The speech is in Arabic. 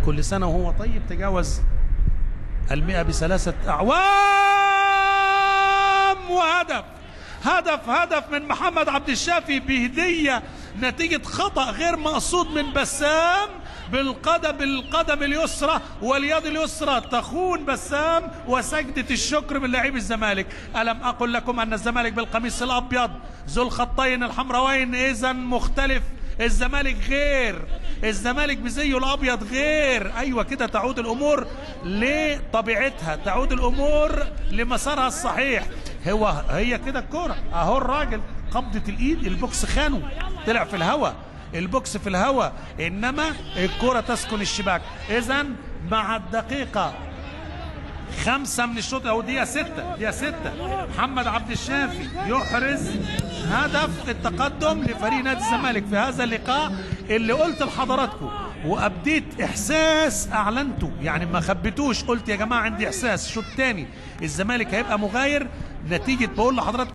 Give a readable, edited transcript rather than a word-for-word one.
كل سنة وهو طيب، تجاوز 100 ب3 أعوام. وهدف هدف من محمد عبد الشافي بهدية نتيجة خطأ غير مقصود من بسام بالقدم اليسرى واليد اليسرى تخون بسام، وسجدة الشكر من لاعبي الزمالك. ألم أقل لكم أن الزمالك بالقميص الأبيض ذو الخطين الحمراوين إذا مختلف؟ الزمالك غير، الزمالك بزيه الأبيض غير. أيوة كده تعود الأمور لطبيعتها، تعود الأمور لمسارها الصحيح. هي كده الكورة أهو، الراجل قبضة الإيد، البوكس خانه، طلع في الهواء، البوكس في الهواء، إنما الكورة تسكن الشباك. إذا مع الدقيقة 5 من الشوط أو دقيقة 6 محمد عبد الشافي يحرز هدف التقدم لفريق نادي الزمالك في هذا اللقاء اللي قلت لحضراتكم وأبديت إحساس أعلنته، يعني ما خبيتوش، قلت يا جماعة عندي إحساس الشوط الثاني الزمالك هيبقى مغاير نتيجة، بقول لحضراتكم